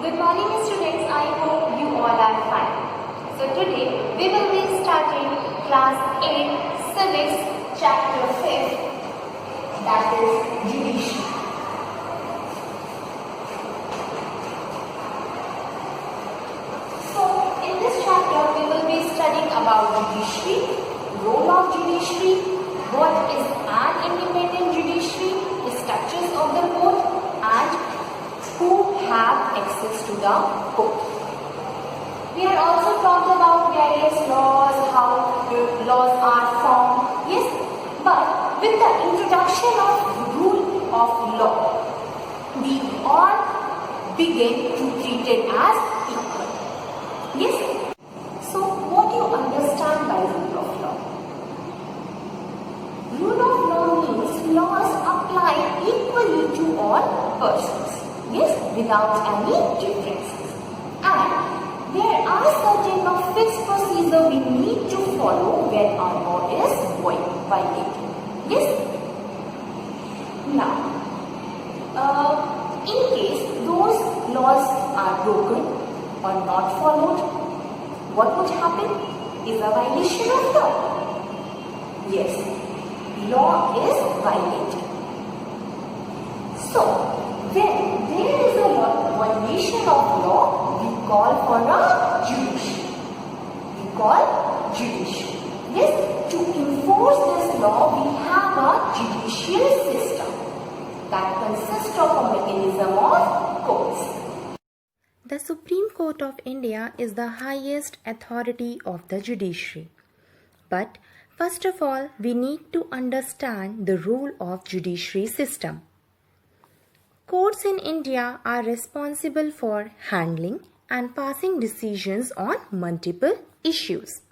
Good morning students, I hope you all are fine. So today we will be starting class 8 civics chapter 5, that is judiciary. So in this chapter we will be studying about judiciary, role of judiciary, what is an independent judiciary, the structures of the court and who have access to the court. We are also talked about various laws, how the laws are formed. Yes, but with the introduction of rule of law, we all begin to treat it as equal. Yes. So, what do you understand by rule of law? Rule of law means laws apply equally to all persons. Yes, without any differences. And there are certain of fixed procedure we need to follow when our law is violated. Yes. Now, in case those laws are broken or not followed, what would happen? Is a violation of law. Yes, law is violated. So, when there is a violation of law, we call for a judiciary. We call judiciary. Yes, to enforce this law, we have a judicial system that consists of a mechanism of courts. The Supreme Court of India is the highest authority of the judiciary. But first of all, we need to understand the role of judiciary system. Courts in India are responsible for handling and passing decisions on multiple issues.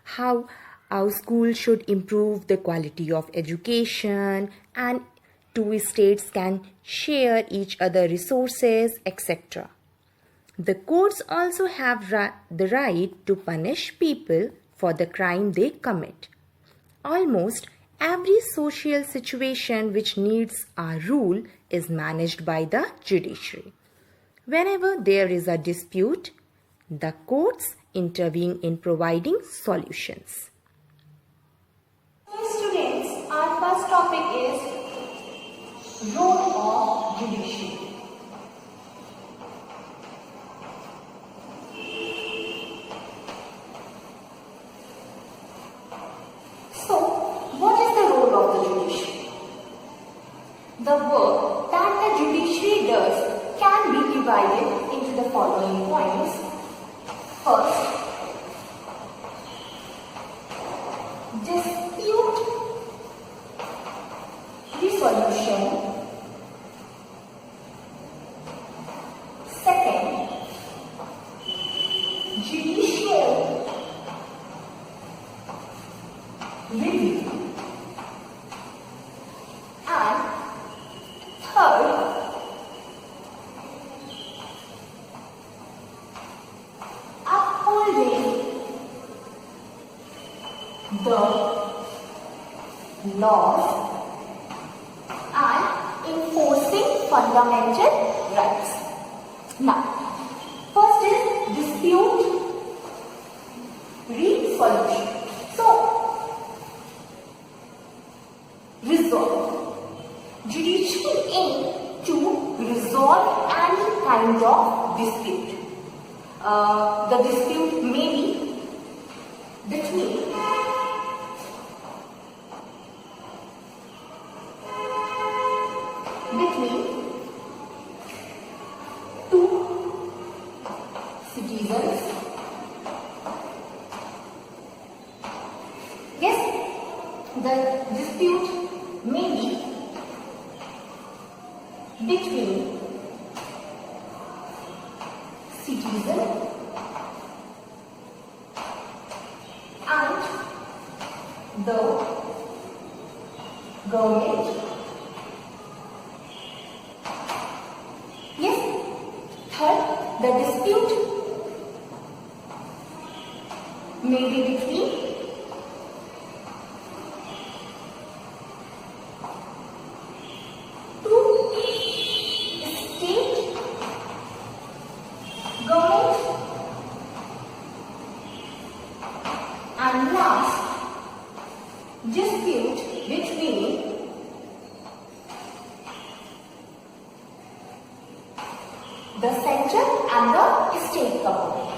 How our school should improve the quality of education and two states can share each other resources, etc. The courts also have the right to punish people for the crime they commit. Almost every social situation which needs our rule is managed by the judiciary. Whenever there is a dispute, the courts intervene in providing solutions. Students, our first topic is role of judiciary. So, what is the role of the judiciary? The work that the judiciary does can be divided into the following points. First, dispute resolution. Second, judicial review. And third, upholding the laws and enforcing fundamental rights. Now, first is dispute resolution. So, resolve. Judicial aim to resolve any kind of dispute. The dispute may be between two citizens. Yes, the dispute may be between citizen and the government. Yes, third, the dispute may be between the center and the state government.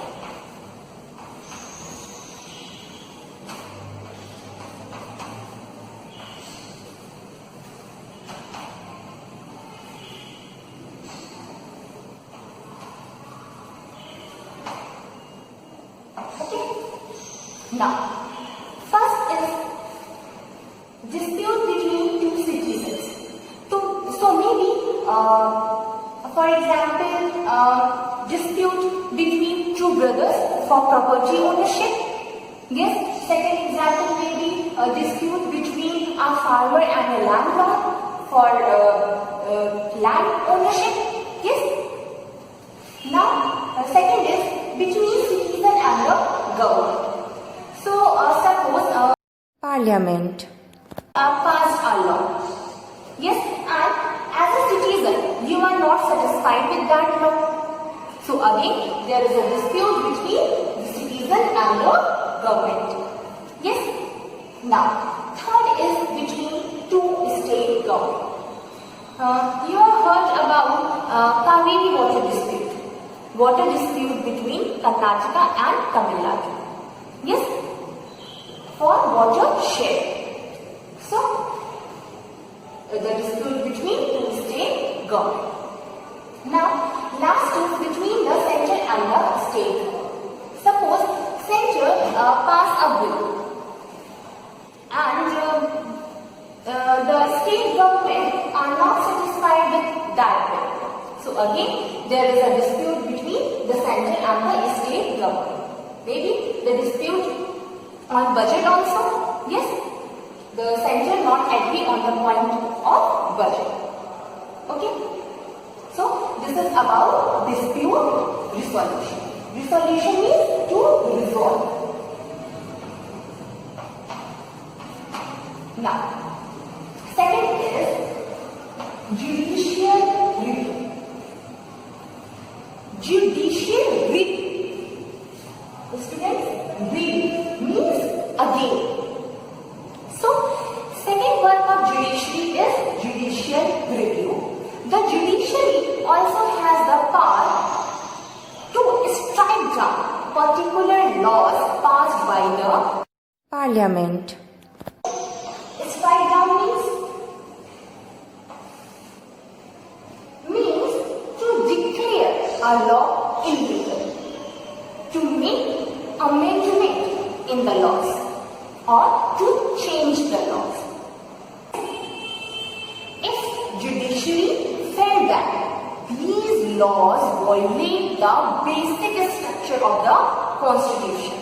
Now, first is dispute between two citizens. So maybe, for example, dispute between two brothers for property ownership. Yes. Second example may be a dispute between a farmer and a landlord for land ownership. Yes. Now, second is between citizen and the government. So, suppose Parliament. Passed a law. Yes, and as a citizen, you are not satisfied with that law. So again, there is a dispute between the citizen and the government. Yes. Now, third is between two state governments. You have heard about Kaveri water dispute. Water dispute between Karnataka and Tamil Nadu. Yes, for water share. So, the dispute between two state governments. Now, last is between the center and the state. Suppose center pass a bill and the state government are not satisfied with that bill. So again, there is a dispute between the center and the state government. Maybe the dispute on budget also. Yes, the center not agree on the point of budget. Okay. So this is about dispute resolution. Resolution means to resolve. Now, second is judicial review. Judicial review. Students, review means again. So, second work of judiciary is judicial review. The judiciary also has the power to strike down particular laws passed by the Parliament. Strike down means to declare a law illegal, to make amendment in the laws or to change the laws. If judiciary felt that these laws violate the basic structure of the constitution,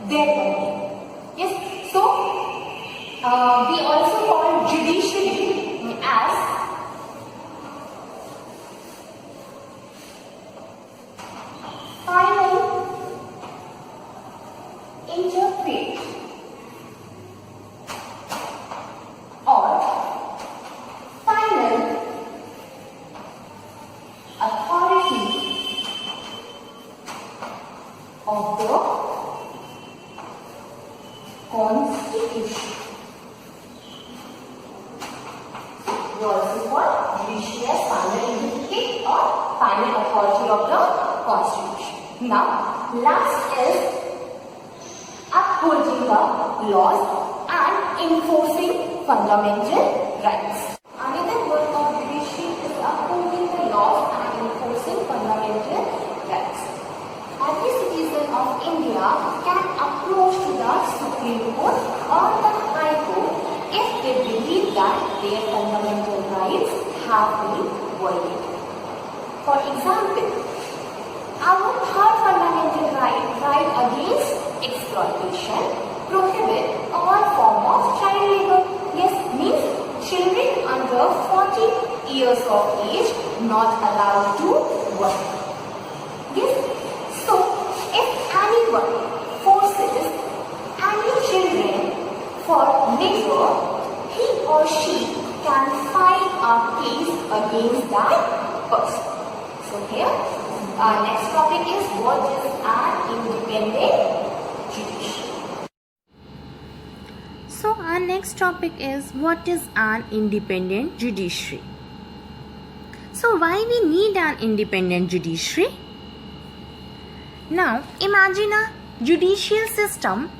then only. Yes, so we also call judiciary as final interpret or final authority of the constitution. We also call judiciary as final interpret or final authority of the constitution. Now, last is upholding the laws and enforcing fundamental rights. Another work of judiciary is upholding the laws and enforcing fundamental rights. Every citizen of India can approach to the Supreme Court or the High Court if they believe that their fundamental rights have been violated. For example, our third fundamental right against exploitation, prohibit all form of child labor. Yes, means children under 40 years of age not allowed to work. Yes, so if anyone forces any children for labor, he or she can file a case against that person. So here, our next topic is what is an independent judiciary. So our next topic is what is an independent judiciary. So So why we need an independent judiciary? Now imagine a judicial system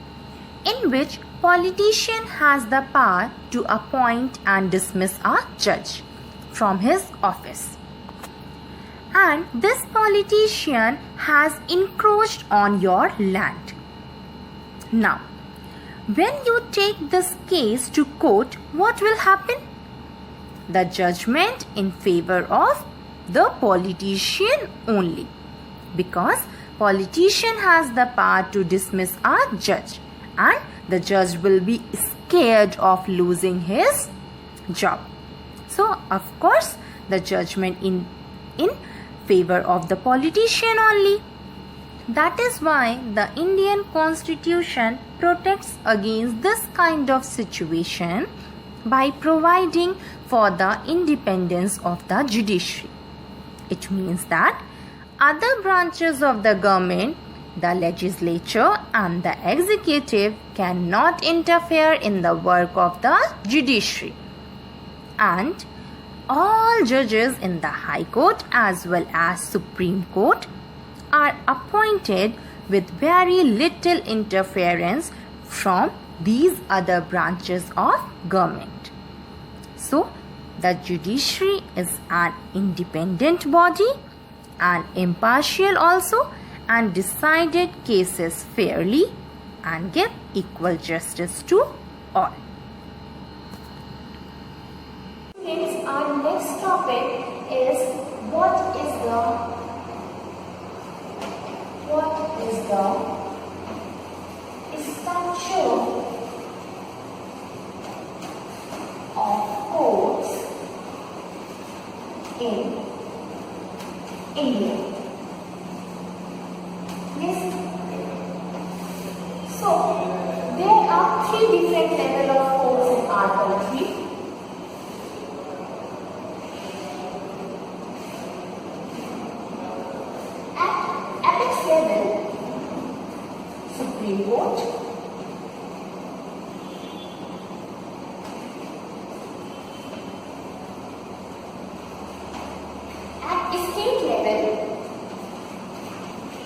in which politician has the power to appoint and dismiss a judge from his office. And this politician has encroached on your land. Now, when you take this case to court, what will happen? The judgment in favor of the politician only, because politician has the power to dismiss a judge, and the judge will be scared of losing his job. So, of course, the judgment in favor of the politician only. That is why the Indian Constitution protects against this kind of situation by providing for the independence of the judiciary. It means that other branches of the government, the legislature and the executive, cannot interfere in the work of the judiciary. And all judges in the High Court as well as Supreme Court are appointed with very little interference from these other branches of government. So, the judiciary is an independent body and impartial also, and decided cases fairly and give equal justice to all. Students, our next topic is what is the structure of courts in India. Yes. So there are three different levels of courts in our country. At apex level, Supreme Court. At state level,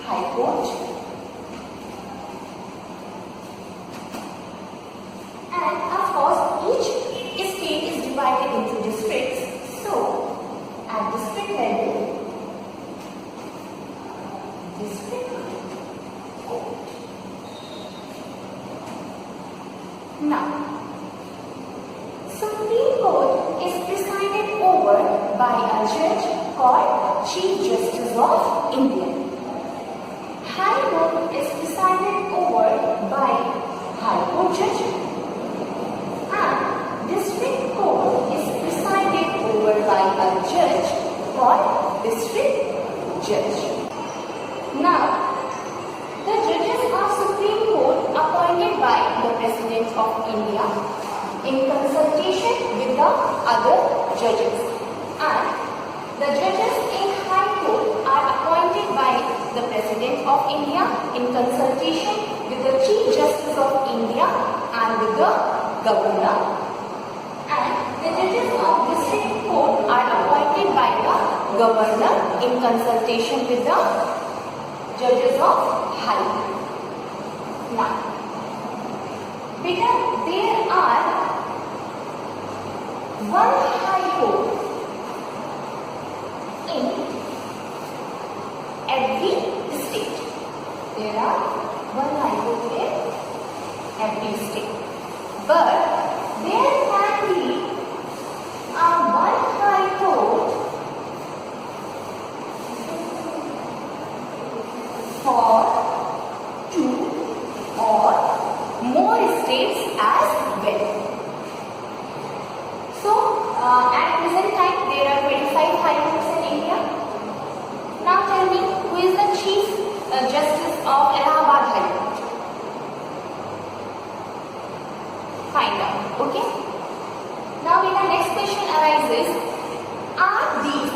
High Court. And of course, each state is divided into districts. So, at district level, district court. Now, Supreme Court is presided over by a judge called Chief Justice of India. High Court is presided over by High Court Judge, and District Court is presided over by a judge called District Judge. Now, the judges of Supreme Court appointed by the President of India in consultation with the other judges, and the judges in High Court are appointed by the President of India in consultation with the Chief Justice of India and with the Governor, and the judges of District Court are appointed by the Governor in consultation with the judges of High Court. Now, because there are one High Court in every state. There are one High Court in every state. But there can be one High Court for two or more states as well. So, at present time, there are 25 High Courts in India. Now tell me, who is the Chief Justice of Allahabad High Court? Find out, okay? Now, when the next question arises, are these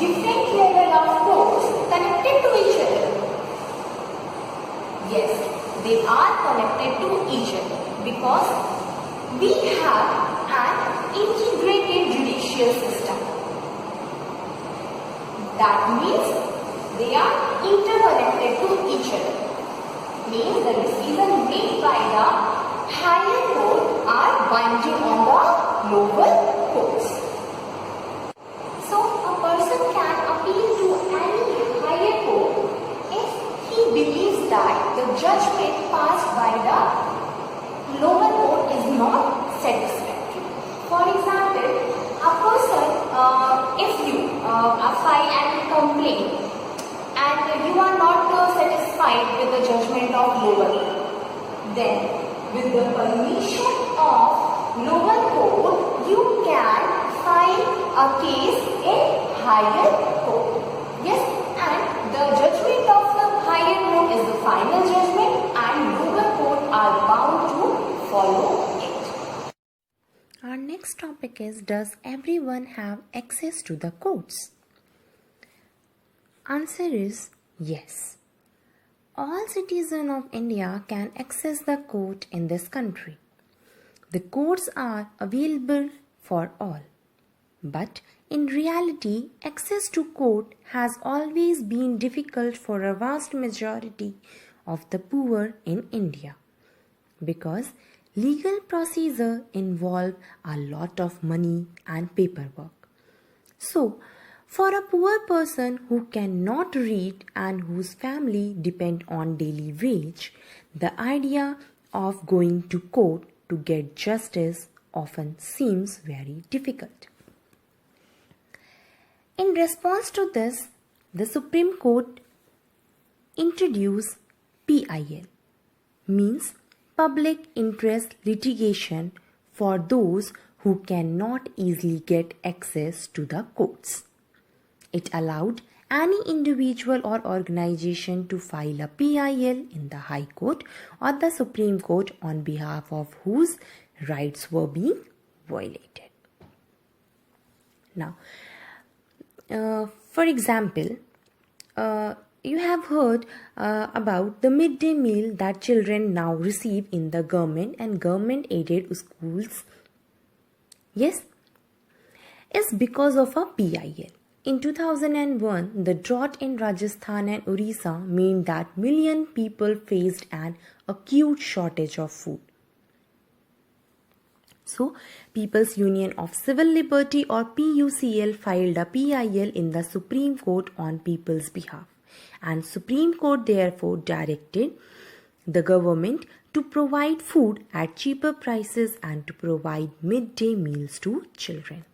different levels of courts connected to each other? Yes, they are connected to each other because we have an integrated judicial system. That means they are interconnected to each other. Means the decisions made by the higher court are binding on the lower courts. So a person can appeal to any higher court if he believes that the judgment passed by the lower court is not satisfactory. For example, a person, if you file any complaint and you are not satisfied with the judgment of lower court, then with the permission of lower court, you can file a case in higher court. Yes, and the judgment of the higher court is the final judgment and lower court are bound to follow it. Our next topic is, does everyone have access to the courts? Answer is yes. All citizens of India can access the court in this country. The courts are available for all. But in reality, access to court has always been difficult for a vast majority of the poor in India, because legal procedure involve a lot of money and paperwork. So, for a poor person who cannot read and whose family depend on daily wage, the idea of going to court to get justice often seems very difficult. In response to this, the Supreme Court introduced PIL, means Public Interest Litigation, for those who cannot easily get access to the courts. It allowed any individual or organization to file a PIL in the High Court or the Supreme Court on behalf of whose rights were being violated. Now, for example, you have heard about the midday meal that children now receive in the government and government aided schools. Yes, it's because of a PIL. In 2001, the drought in Rajasthan and Orissa meant that million people faced an acute shortage of food. So, People's Union of Civil Liberty or PUCL filed a PIL in the Supreme Court on people's behalf, and Supreme Court therefore directed the government to provide food at cheaper prices and to provide midday meals to children.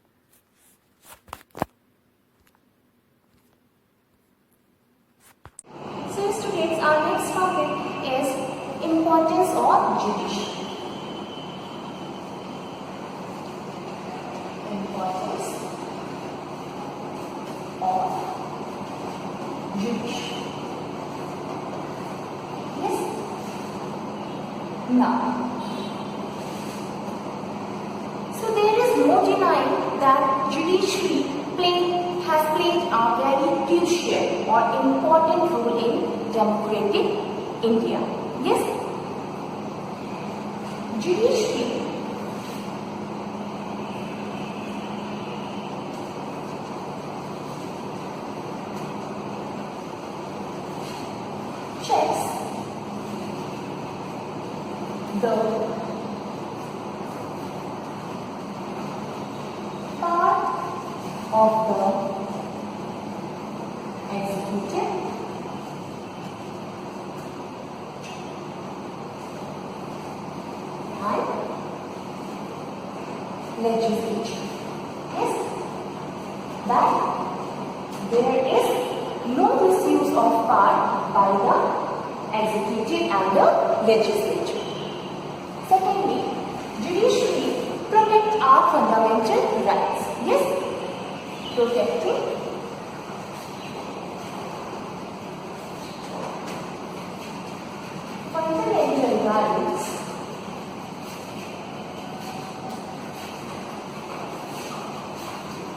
So students, our next topic is importance of judiciary. Importance of judiciary. Yes. Now, so there is no denying that judiciary has played a very crucial or important role in democratic India. Yes, judiciary checks the part of the executive and legislature. Yes, that there is no misuse of power by the executive and the legislature. Secondly, judiciary protects our fundamental rights. Yes, protecting fundamental rights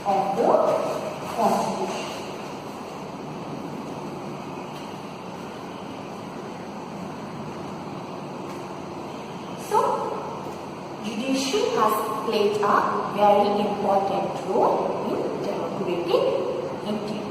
of the Constitution. So, judiciary has played a very important role in democratic India.